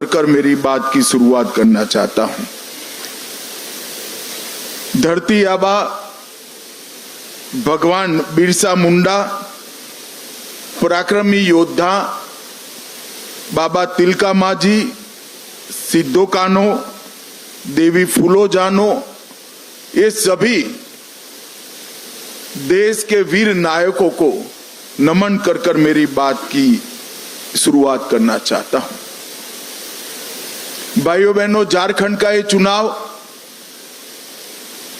कर मेरी बात की शुरुआत करना चाहता हूं। धरती आबा भगवान बिरसा मुंडा, पराक्रमी योद्धा बाबा तिलका मांझी, सिद्धो कान्हो, देवी फूलो जानो, ये सभी देश के वीर नायकों को नमन कर कर मेरी बात की शुरुआत करना चाहता हूं। भाइयों बहनों, झारखंड का ये चुनाव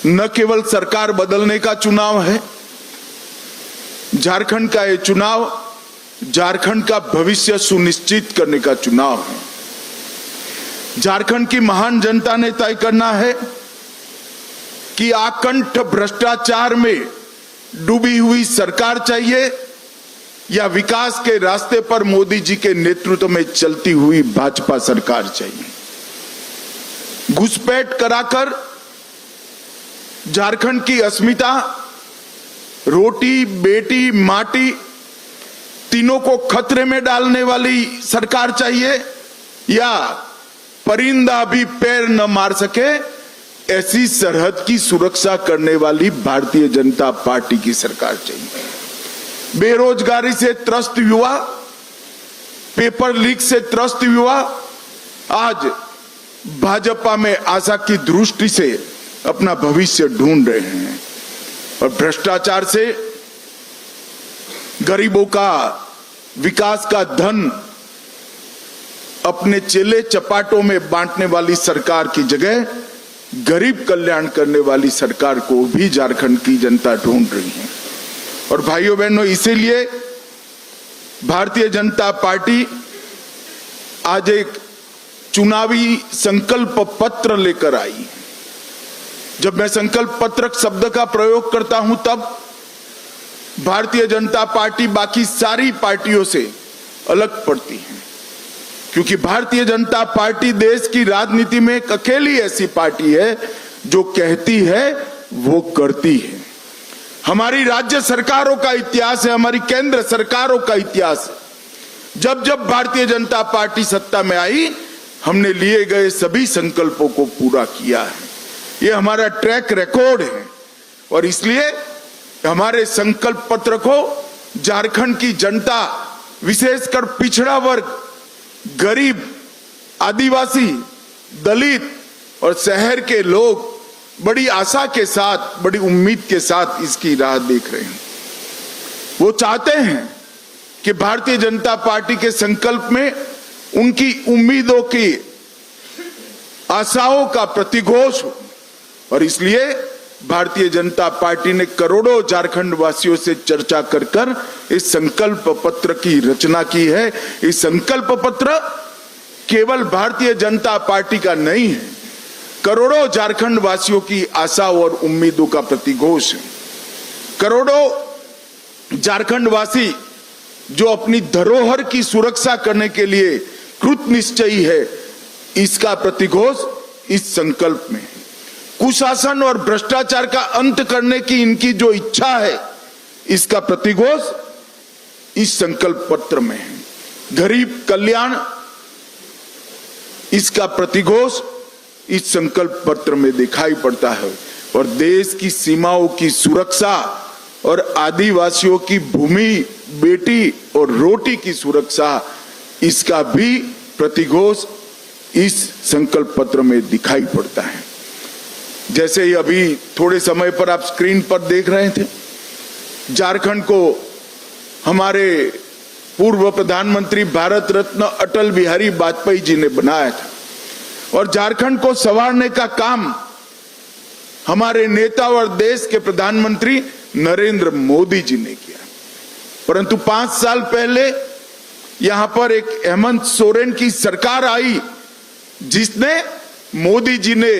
न केवल सरकार बदलने का चुनाव है, झारखंड का ये चुनाव झारखंड का भविष्य सुनिश्चित करने का चुनाव है। झारखंड की महान जनता ने तय करना है कि आकंठ भ्रष्टाचार में डूबी हुई सरकार चाहिए या विकास के रास्ते पर मोदी जी के नेतृत्व में चलती हुई भाजपा सरकार चाहिए। घुसपैठ कराकर झारखंड की अस्मिता, रोटी बेटी माटी तीनों को खतरे में डालने वाली सरकार चाहिए या परिंदा भी पैर न मार सके ऐसी सरहद की सुरक्षा करने वाली भारतीय जनता पार्टी की सरकार चाहिए। बेरोजगारी से त्रस्त युवा, पेपर लीक से त्रस्त युवा आज भाजपा में आशा की दृष्टि से अपना भविष्य ढूंढ रहे हैं और भ्रष्टाचार से गरीबों का विकास का धन अपने चेले चपाटों में बांटने वाली सरकार की जगह गरीब कल्याण करने वाली सरकार को भी झारखंड की जनता ढूंढ रही है। और भाइयों बहनों, इसीलिए भारतीय जनता पार्टी आज एक चुनावी संकल्प पत्र लेकर आई। जब मैं संकल्प पत्र शब्द का प्रयोग करता हूं तब भारतीय जनता पार्टी बाकी सारी पार्टियों से अलग पड़ती है, क्योंकि भारतीय जनता पार्टी देश की राजनीति में एक अकेली ऐसी पार्टी है जो कहती है वो करती है। हमारी राज्य सरकारों का इतिहास है, हमारी केंद्र सरकारों का इतिहास है। जब जब भारतीय जनता पार्टी सत्ता में आई, हमने लिए गए सभी संकल्पों को पूरा किया है। ये हमारा ट्रैक रिकॉर्ड है और इसलिए हमारे संकल्प पत्र को झारखंड की जनता, विशेषकर पिछड़ा वर्ग, गरीब, आदिवासी, दलित और शहर के लोग बड़ी आशा के साथ, बड़ी उम्मीद के साथ इसकी राह देख रहे हैं। वो चाहते हैं कि भारतीय जनता पार्टी के संकल्प में उनकी उम्मीदों की, आशाओं का प्रतिघोष हो और इसलिए भारतीय जनता पार्टी ने करोड़ों झारखंड वासियों से चर्चा कर कर इस संकल्प पत्र की रचना की है। इस संकल्प पत्र केवल भारतीय जनता पार्टी का नहीं है, करोड़ों झारखंड वासियों की आशा और उम्मीदों का प्रतिघोष है। करोड़ों झारखंड वासी जो अपनी धरोहर की सुरक्षा करने के लिए कृत निश्चयी है, इसका प्रतिघोष इस संकल्प में है। कुशासन और भ्रष्टाचार का अंत करने की इनकी जो इच्छा है, इसका प्रतिघोष इस संकल्प पत्र में है। गरीब कल्याण, इसका प्रतिघोष इस संकल्प पत्र में दिखाई पड़ता है और देश की सीमाओं की सुरक्षा और आदिवासियों की भूमि, बेटी और रोटी की सुरक्षा, इसका भी प्रतिघोष इस संकल्प पत्र में दिखाई पड़ता है। जैसे ही अभी थोड़े समय पर आप स्क्रीन पर देख रहे थे, झारखंड को हमारे पूर्व प्रधानमंत्री भारत रत्न अटल बिहारी वाजपेयी जी ने बनाया था और झारखंड को संवारने का काम हमारे नेता और देश के प्रधानमंत्री नरेंद्र मोदी जी ने किया। परंतु 5 साल पहले यहां पर एक हेमंत सोरेन की सरकार आई, जिसने मोदी जी ने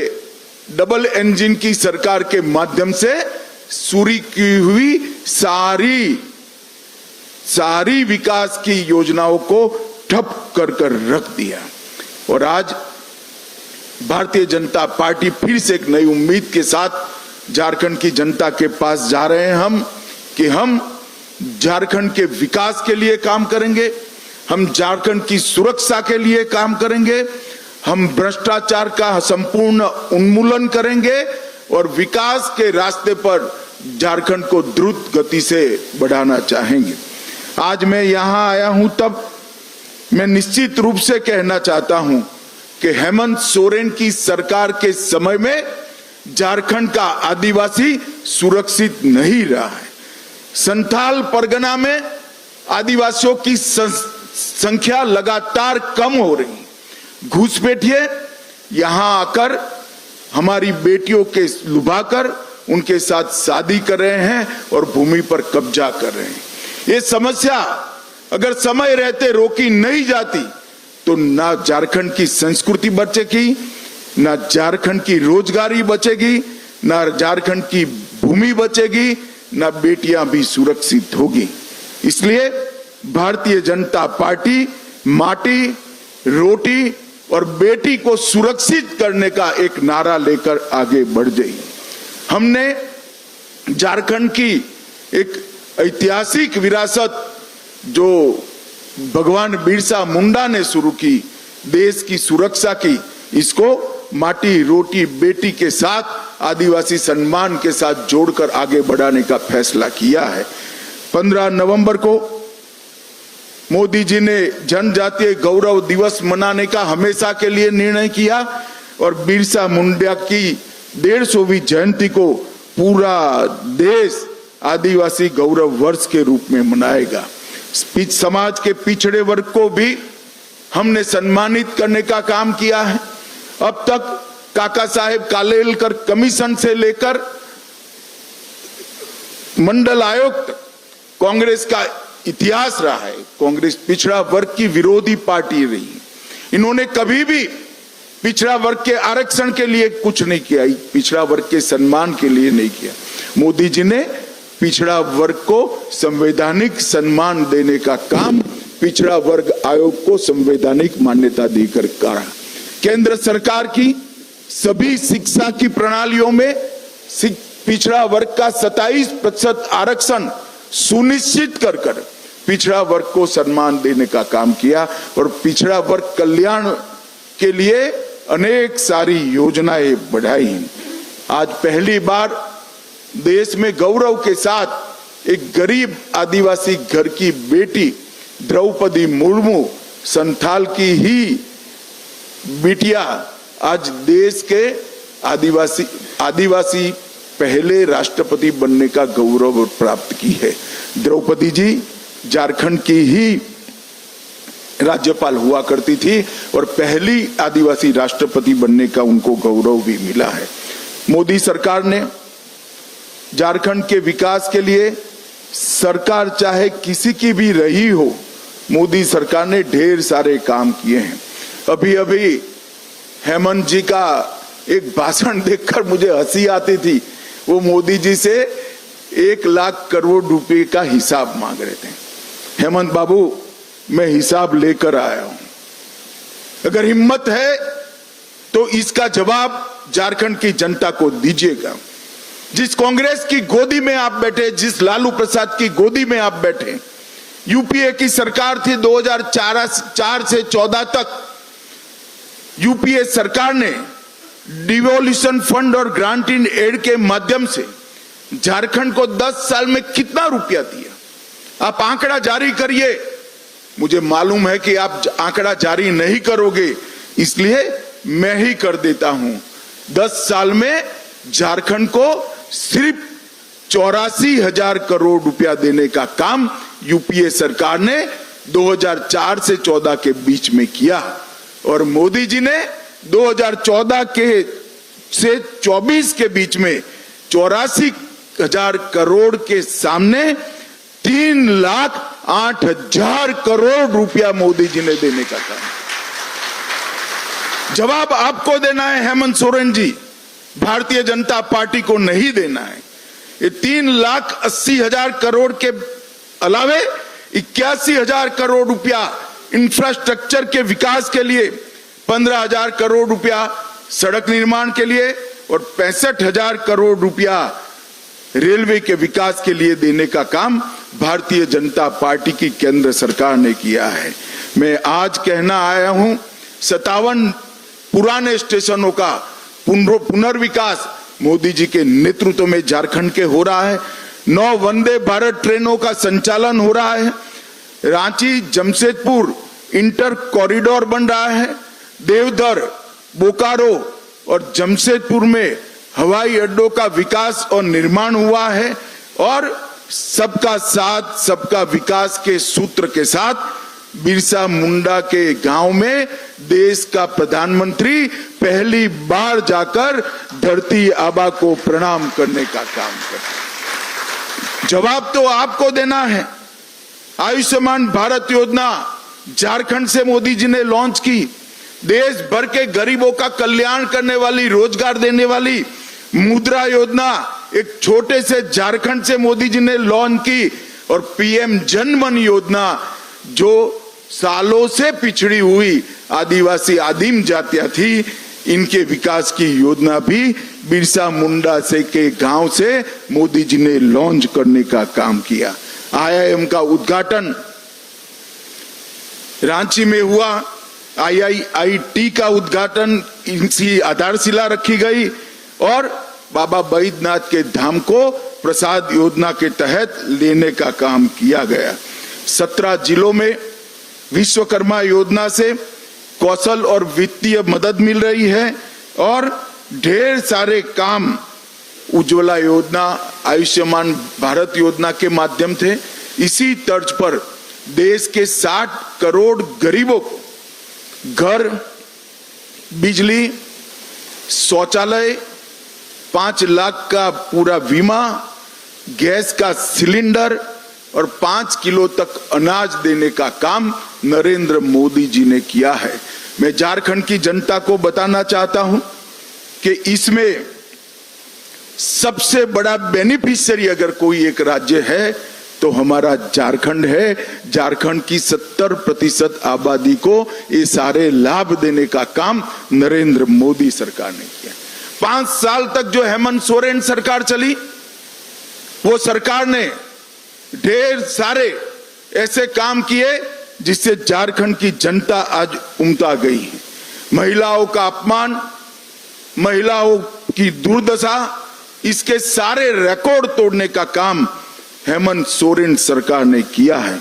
डबल इंजन की सरकार के माध्यम से शुरू की हुई सारी विकास की योजनाओं को ठप कर कर रख दिया। और आज भारतीय जनता पार्टी फिर से एक नई उम्मीद के साथ झारखंड की जनता के पास जा रहे हैं हम कि हम झारखंड के विकास के लिए काम करेंगे, हम झारखंड की सुरक्षा के लिए काम करेंगे, हम भ्रष्टाचार का संपूर्ण उन्मूलन करेंगे और विकास के रास्ते पर झारखंड को द्रुत गति से बढ़ाना चाहेंगे। आज मैं यहां आया हूं तब मैं निश्चित रूप से कहना चाहता हूं कि हेमंत सोरेन की सरकार के समय में झारखंड का आदिवासी सुरक्षित नहीं रहा है। संथाल परगना में आदिवासियों की संख्या लगातार कम हो रही। घुसपैठिए यहां आकर हमारी बेटियों के लुभाकर उनके साथ शादी कर रहे हैं और भूमि पर कब्जा कर रहे हैं। ये समस्या अगर समय रहते रोकी नहीं जाती तो ना झारखंड की संस्कृति बचेगी, ना झारखंड की रोजगारी बचेगी, ना झारखंड की भूमि बचेगी, ना बेटियां भी सुरक्षित होगी। इसलिए भारतीय जनता पार्टी माटी, रोटी और बेटी को सुरक्षित करने का एक नारा लेकर आगे बढ़ गई। हमने झारखंड की एक ऐतिहासिक विरासत जो भगवान बिरसा मुंडा ने शुरू की, देश की सुरक्षा की, इसको माटी, रोटी, बेटी के साथ आदिवासी सम्मान के साथ जोड़कर आगे बढ़ाने का फैसला किया है। 15 नवंबर को मोदी जी ने जनजातीय गौरव दिवस मनाने का हमेशा के लिए निर्णय किया और बिरसा मुंडा की 150वीं जयंती को पूरा देश आदिवासी गौरव वर्ष के रूप में मनाएगा। समाज के पिछड़े वर्ग को भी हमने सम्मानित करने का काम किया है। अब तक काका साहेब कालेलकर कमीशन से लेकर मंडल आयोग कांग्रेस का इतिहास रहा है। कांग्रेस पिछड़ा वर्ग की विरोधी पार्टी रही। इन्होंने कभी भी पिछड़ा वर्ग के आरक्षण के लिए कुछ नहीं किया, पिछड़ा वर्ग के सम्मान के लिए नहीं किया। मोदी जी ने पिछड़ा वर्ग को संवैधानिक सम्मान देने का काम पिछड़ा वर्ग आयोग को संवैधानिक मान्यता देकर करा। केंद्र सरकार की सभी शिक्षा की प्रणालियों में पिछड़ा वर्ग का 27% आरक्षण सुनिश्चित कर पिछड़ा वर्ग को सम्मान देने का काम किया और पिछड़ा वर्ग कल्याण के लिए अनेक सारी योजनाएं बढ़ाई। आज पहली बार देश में गौरव के साथ एक गरीब आदिवासी घर की बेटी द्रौपदी मुर्मू, संथाल की ही बिटिया, आज देश के आदिवासी पहले राष्ट्रपति बनने का गौरव प्राप्त की है। द्रौपदी जी झारखंड की ही राज्यपाल हुआ करती थी और पहली आदिवासी राष्ट्रपति बनने का उनको गौरव भी मिला है। मोदी सरकार ने झारखंड के विकास के लिए, सरकार चाहे किसी की भी रही हो, मोदी सरकार ने ढेर सारे काम किए हैं। अभी अभी हेमंत जी का एक भाषण देखकर मुझे हंसी आती थी। वो मोदी जी से 1 लाख करोड़ रुपए का हिसाब मांग रहे थे। हेमंत बाबू, मैं हिसाब लेकर आया हूं, अगर हिम्मत है तो इसका जवाब झारखंड की जनता को दीजिएगा। जिस कांग्रेस की गोदी में आप बैठे, जिस लालू प्रसाद की गोदी में आप बैठे, यूपीए की सरकार थी 2004 से 14 तक। यूपीए सरकार ने डिवोल्यूशन फंड और ग्रांट इन एड के माध्यम से झारखंड को 10 साल में कितना रुपया दिया? आप आंकड़ा जारी करिए। मुझे मालूम है कि आप आंकड़ा जारी नहीं करोगे, इसलिए मैं ही कर देता हूं। 10 साल में झारखंड को सिर्फ 84,000 करोड़ रुपया देने का काम यूपीए सरकार ने 2004 से 14 के बीच में किया और मोदी जी ने 2014 के से 24 के बीच में 84,000 करोड़ के सामने 3,08,000 करोड़ रुपया मोदी जी ने देने का काम। जवाब आपको देना है हेमंत सोरेन जी, भारतीय जनता पार्टी को नहीं देना है। ये 3,80,000 करोड़ के अलावे 81,000 करोड़ रुपया इंफ्रास्ट्रक्चर के विकास के लिए, 15,000 करोड़ रुपया सड़क निर्माण के लिए और 65,000 करोड़ रुपया रेलवे के विकास के लिए देने का काम भारतीय जनता पार्टी की केंद्र सरकार ने किया है। मैं आज कहना आया हूं 57 पुराने स्टेशनों का पुनर्विकास मोदी जी के नेतृत्व में झारखंड के हो रहा है। 9 वंदे भारत ट्रेनों का संचालन हो रहा है। रांची जमशेदपुर इंटर कॉरिडोर बन रहा है। देवघर, बोकारो और जमशेदपुर में हवाई अड्डों का विकास और निर्माण हुआ है। और सबका साथ सबका विकास के सूत्र के साथ बिरसा मुंडा के गांव में देश का प्रधानमंत्री पहली बार जाकर धरती आबा को प्रणाम करने का काम कर। जवाब तो आपको देना है। आयुष्मान भारत योजना झारखंड से मोदी जी ने लॉन्च की। देश भर के गरीबों का कल्याण करने वाली, रोजगार देने वाली मुद्रा योजना एक छोटे से झारखंड से मोदी जी ने लॉन्च की। और पीएम जनधन योजना जो सालों से पिछड़ी हुई आदिवासी आदिम जातियां थी, इनके विकास की योजना भी बिरसा मुंडा से के गांव से मोदी जी ने लॉन्च करने का काम किया। आईआईएम का उद्घाटन रांची में हुआ। आईआईटी का उद्घाटन, इनकी आधारशिला रखी गई और बाबा बैद्यनाथ के धाम को प्रसाद योजना के तहत लेने का काम किया गया। 17 जिलों में विश्वकर्मा योजना से कौशल और वित्तीय मदद मिल रही है और ढेर सारे काम उज्ज्वला योजना, आयुष्मान भारत योजना के माध्यम थे। इसी तर्ज पर देश के 60 करोड़ गरीबों को घर, बिजली, शौचालय, 5 लाख का पूरा बीमा, गैस का सिलेंडर और 5 किलो तक अनाज देने का काम नरेंद्र मोदी जी ने किया है। मैं झारखंड की जनता को बताना चाहता हूं कि इसमें सबसे बड़ा बेनिफिशियरी अगर कोई एक राज्य है तो हमारा झारखंड है। झारखंड की 70% आबादी को ये सारे लाभ देने का काम नरेंद्र मोदी सरकार ने किया। 5 साल तक जो हेमंत सोरेन सरकार चली, वो सरकार ने ढेर सारे ऐसे काम किए जिससे झारखंड की जनता आज उमटा गई है। महिलाओं का अपमान, महिलाओं की दुर्दशा, इसके सारे रिकॉर्ड तोड़ने का काम हेमंत सोरेन सरकार ने किया है।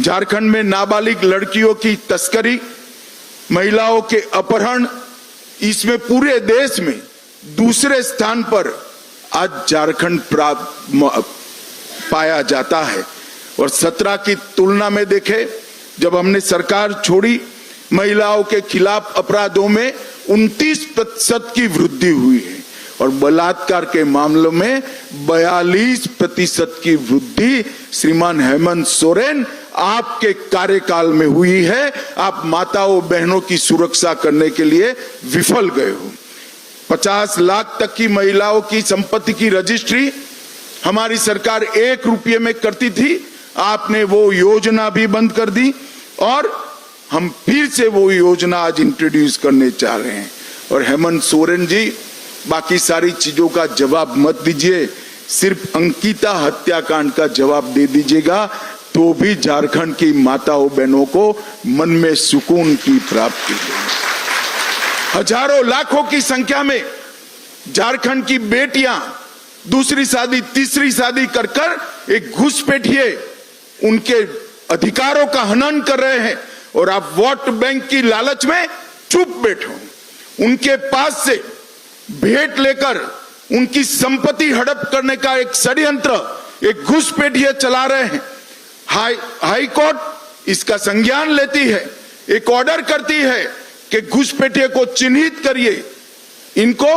झारखंड में नाबालिग लड़कियों की तस्करी, महिलाओं के अपहरण, इसमें पूरे देश में दूसरे स्थान पर आज झारखंड पाया जाता है। और 17 की तुलना में देखें, जब हमने सरकार छोड़ी, महिलाओं के खिलाफ अपराधों में 29% की वृद्धि हुई है और बलात्कार के मामलों में 42% की वृद्धि श्रीमान हेमंत सोरेन आपके कार्यकाल में हुई है। आप माताओं बहनों की सुरक्षा करने के लिए विफल गए हो। 50 लाख तक की महिलाओं की संपत्ति की रजिस्ट्री हमारी सरकार 1 रुपये में करती थी, आपने वो योजना भी बंद कर दी और हम फिर से वो योजना आज इंट्रोड्यूस करने चाह रहे हैं। और हेमंत सोरेन जी, बाकी सारी चीजों का जवाब मत दीजिए, सिर्फ अंकिता हत्याकांड का जवाब दे दीजिएगा तो भी झारखंड की माताओं बहनों को मन में सुकून की प्राप्ति होगी। हजारों लाखों की संख्या में झारखंड की बेटियां दूसरी शादी, तीसरी शादी कर कर एक घुसपैठिए उनके अधिकारों का हनन कर रहे हैं और आप वोट बैंक की लालच में चुप बैठो। उनके पास से भेंट लेकर उनकी संपत्ति हड़प करने का एक षड्यंत्र, एक घुसपैठिए चला रहे हैं। हाई कोर्ट इसका संज्ञान लेती है, एक ऑर्डर करती है कि घुसपैठिए को चिन्हित करिए, इनको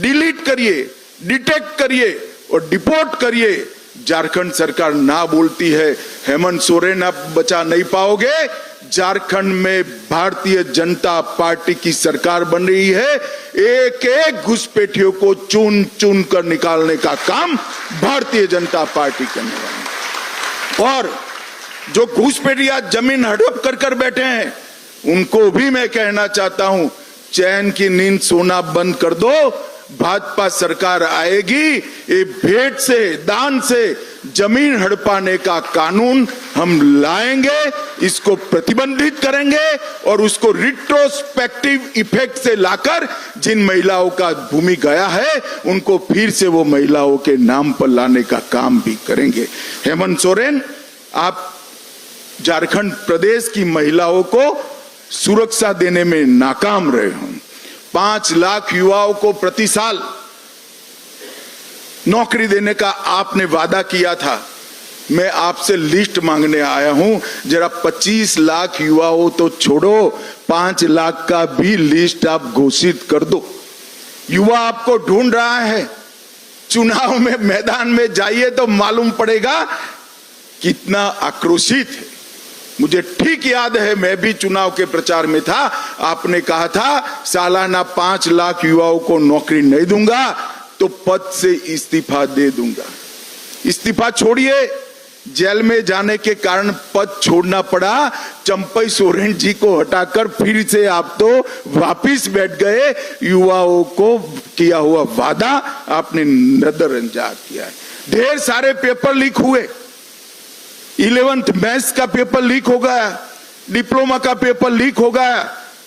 डिलीट करिए, डिटेक्ट करिए और डिपोर्ट करिए। झारखंड सरकार ना बोलती है। हेमंत सोरेन आप बचा नहीं पाओगे। झारखंड में भारतीय जनता पार्टी की सरकार बन रही है। एक एक घुसपैठियों को चुन चुन कर निकालने का काम भारतीय जनता पार्टी करने वाली है। और जो घुसपैठिया जमीन हड़प कर कर बैठे हैं, उनको भी मैं कहना चाहता हूं, चैन की नींद सोना बंद कर दो। भाजपा सरकार आएगी, ये भेंट से, दान से जमीन हड़पाने का कानून हम लाएंगे, इसको प्रतिबंधित करेंगे और उसको रिट्रोस्पेक्टिव इफेक्ट से लाकर जिन महिलाओं का भूमि गया है उनको फिर से वो महिलाओं के नाम पर लाने का काम भी करेंगे। हेमंत सोरेन, आप झारखंड प्रदेश की महिलाओं को सुरक्षा देने में नाकाम रहे हो। 5 लाख युवाओं को प्रति साल नौकरी देने का आपने वादा किया था। मैं आपसे लिस्ट मांगने आया हूं, जरा 25 लाख युवाओं तो छोड़ो, 5 लाख का भी लिस्ट आप घोषित कर दो। युवा आपको ढूंढ रहा है। चुनाव में मैदान में जाइए तो मालूम पड़ेगा कितना आक्रोशित है। मुझे ठीक याद है, मैं भी चुनाव के प्रचार में था। आपने कहा था सालाना 5 लाख युवाओं को नौकरी नहीं दूंगा तो पद से इस्तीफा दे दूंगा। इस्तीफा छोड़िए, जेल में जाने के कारण पद छोड़ना पड़ा। चंपई सोरेन जी को हटाकर फिर से आप तो वापिस बैठ गए। युवाओं को किया हुआ वादा आपने नजरअंदाज किया है। ढेर सारे पेपर लीक हुए। 11th मैथ्स का पेपर लीक हो गया, डिप्लोमा का पेपर लीक हो गया,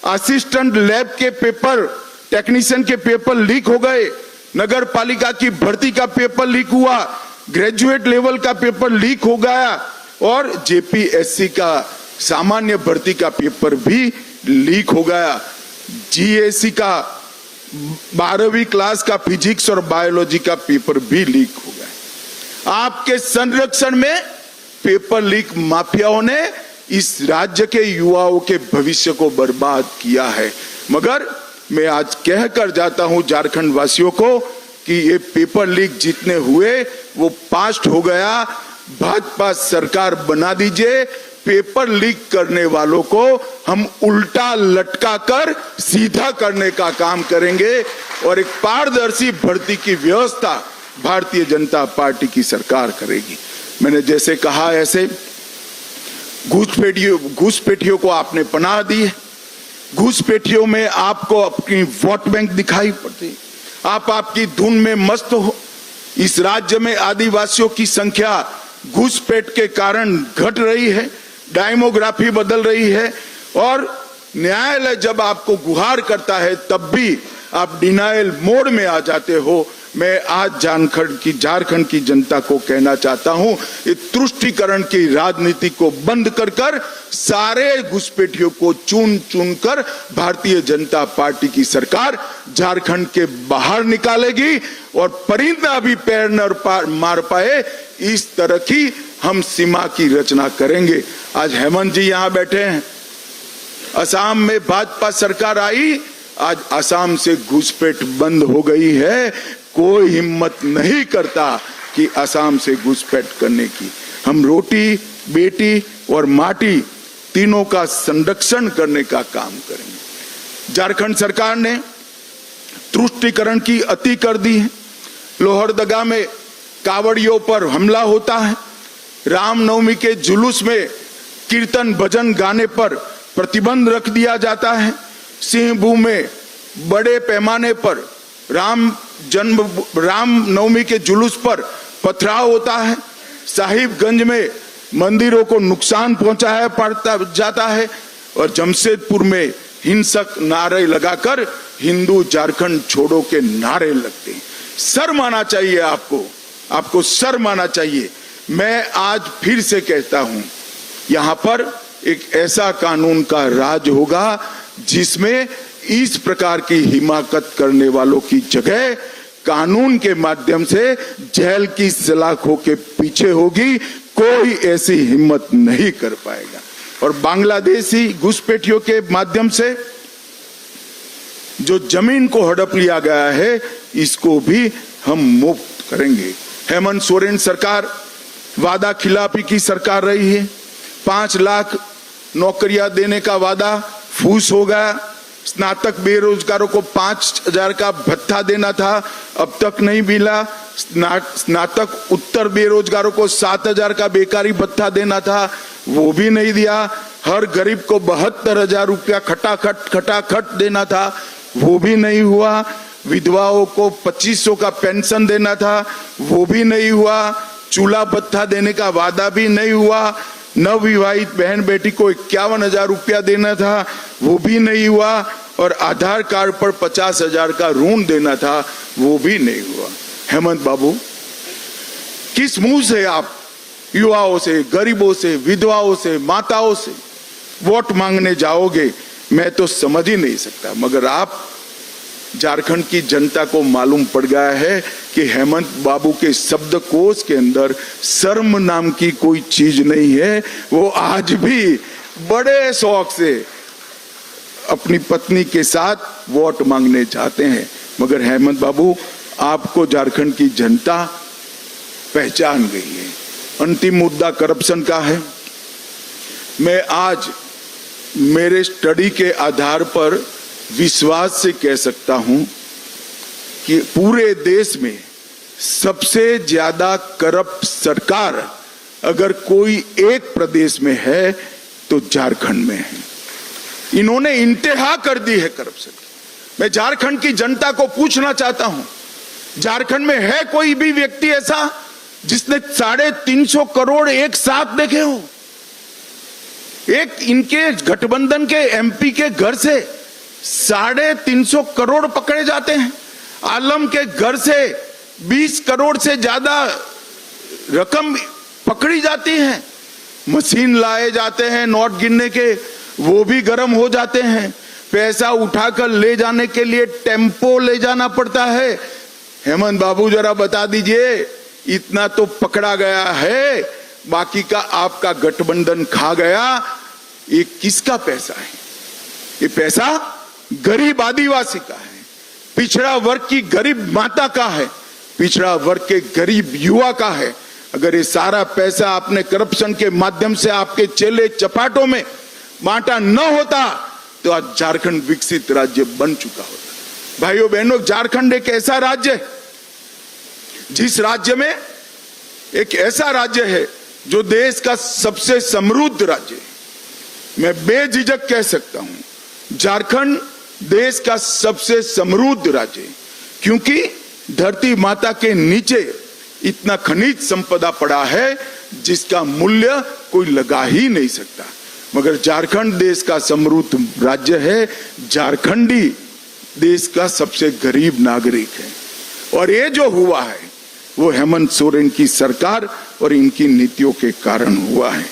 असिस्टेंट लैब के पेपर, टेक्नीशियन के पेपर लीक हो गए, नगर पालिका की भर्ती का पेपर लीक हुआ, ग्रेजुएट लेवल का पेपर लीक हो गया और जेपीएससी का सामान्य भर्ती का पेपर भी लीक हो गया। जीएससी का 12वीं क्लास का फिजिक्स और बायोलॉजी का पेपर भी लीक हो गया। आपके संरक्षण में पेपर लीक माफियाओं ने इस राज्य के युवाओं के भविष्य को बर्बाद किया है। मगर मैं आज कहकर जाता हूं झारखंड वासियों को कि ये पेपर लीक जितने हुए वो पास्ट हो गया। भाजपा सरकार बना दीजिए। पेपर लीक करने वालों को हम उल्टा लटका कर सीधा करने का काम करेंगे और एक पारदर्शी भर्ती की व्यवस्था भारतीय जनता पार्टी की सरकार करेगी। मैंने जैसे कहा ऐसे घुसपैठियों को आपने पनाह दी है। घुसपैठियों में आपको अपनी वोट बैंक दिखाई पड़ती, आप आपकी धुन में मस्त हो। इस राज्य में आदिवासियों की संख्या घुसपैठ के कारण घट रही है, डेमोग्राफी बदल रही है और न्यायालय जब आपको गुहार करता है तब भी आप डिनायल मोड में आ जाते हो। मैं आज झारखंड की जनता को कहना चाहता हूं, इस तुष्टीकरण की राजनीति को बंद कर सारे घुसपैठियों को चुन कर भारतीय जनता पार्टी की सरकार झारखंड के बाहर निकालेगी और परिंदा भी पैर न मार पाए इस तरह की हम सीमा की रचना करेंगे। आज हेमंत जी यहां बैठे हैं। असम में भाजपा सरकार आई, आज असम से घुसपैठ बंद हो गई है। कोई हिम्मत नहीं करता कि असम से घुसपैठ करने की। हम रोटी, बेटी और माटी तीनों का संरक्षण करने का काम करेंगे। झारखंड सरकार ने तुष्टीकरण की अति कर दी है। लोहरदगा में कावड़ियों पर हमला होता है। रामनवमी के जुलूस में कीर्तन भजन गाने पर प्रतिबंध रख दिया जाता है। सिंहभूम में बड़े पैमाने पर रामनवमी के जुलूस पर पथराव होता है। साहिबगंज में मंदिरों को नुकसान पहुंचाया पड़ता जाता है और जमशेदपुर में हिंसक नारे लगाकर हिंदू झारखंड छोड़ो के नारे लगते हैं। शर्म आना चाहिए आपको शर्म आना चाहिए। मैं आज फिर से कहता हूं, यहां पर एक ऐसा कानून का राज होगा जिसमें इस प्रकार की हिमाकत करने वालों की जगह कानून के माध्यम से जेल की सलाखों के पीछे होगी। कोई ऐसी हिम्मत नहीं कर पाएगा। और बांग्लादेशी घुसपैठियों के माध्यम से जो जमीन को हड़प लिया गया है इसको भी हम मुक्त करेंगे। हेमंत सोरेन सरकार वादा खिलाफी की सरकार रही है। 5 लाख नौकरियां देने का वादा फूस हो गया। स्नातक बेरोजगारों को 5,000 का भत्ता देना था, अब तक नहीं मिला। स्नातक उत्तर बेरोजगारों को 7,000 का बेकारी भत्ता देना था, वो भी नहीं दिया। हर गरीब को 72,000 रुपया खटाखट देना था, वो भी नहीं हुआ। विधवाओं को 2500 का पेंशन देना था, वो भी नहीं हुआ। चूल्हा भत्ता देने का वादा भी नहीं हुआ। नवविवाहित बहन बेटी को 51,000 रुपया देना था, वो भी नहीं हुआ। और आधार कार्ड पर 50,000 का ऋण देना था, वो भी नहीं हुआ। हेमंत बाबू, किस मुंह से आप युवाओं से, गरीबों से, विधवाओं से, माताओं से वोट मांगने जाओगे, मैं तो समझ ही नहीं सकता। मगर आप, झारखंड की जनता को मालूम पड़ गया है कि हेमंत बाबू के शब्दकोश के अंदर शर्म नाम की कोई चीज नहीं है। वो आज भी बड़े शौक से अपनी पत्नी के साथ वोट मांगने जाते हैं। मगर हेमंत बाबू, आपको झारखंड की जनता पहचान गई है। अंतिम मुद्दा करप्शन का है। मैं आज मेरे स्टडी के आधार पर विश्वास से कह सकता हूं कि पूरे देश में सबसे ज्यादा करप्ट सरकार अगर कोई एक प्रदेश में है तो झारखंड में है। इन्होंने इंतहा कर दी है करप्शन की। मैं झारखंड की जनता को पूछना चाहता हूं, झारखंड में है कोई भी व्यक्ति ऐसा जिसने 350 करोड़ एक साथ देखे हो? एक इनके गठबंधन के एमपी के घर से 350 करोड़ पकड़े जाते हैं। आलम के घर से 20 करोड़ से ज्यादा रकम पकड़ी जाती है। मशीन लाए जाते हैं नोट गिनने के, वो भी गर्म हो जाते हैं। पैसा उठाकर ले जाने के लिए टेम्पो ले जाना पड़ता है। हेमंत बाबू, जरा बता दीजिए, इतना तो पकड़ा गया है, बाकी का आपका गठबंधन खा गया। ये किसका पैसा है? ये पैसा गरीब आदिवासी का है, पिछड़ा वर्ग की गरीब माता का है, पिछड़ा वर्ग के गरीब युवा का है। अगर ये सारा पैसा आपने करप्शन के माध्यम से आपके चेले चपाटों में बांटा न होता तो आज झारखंड विकसित राज्य बन चुका होता। भाइयों बहनों, झारखंड एक ऐसा राज्य है जिस राज्य में एक ऐसा राज्य है जो देश का सबसे समृद्ध राज्य है। मैं बेझिझक कह सकता हूं, झारखंड देश का सबसे समृद्ध राज्य है, क्योंकि धरती माता के नीचे इतना खनिज संपदा पड़ा है जिसका मूल्य कोई लगा ही नहीं सकता। मगर झारखंड देश का समृद्ध राज्य है, झारखंडी देश का सबसे गरीब नागरिक है। और ये जो हुआ है वो हेमंत सोरेन की सरकार और इनकी नीतियों के कारण हुआ है।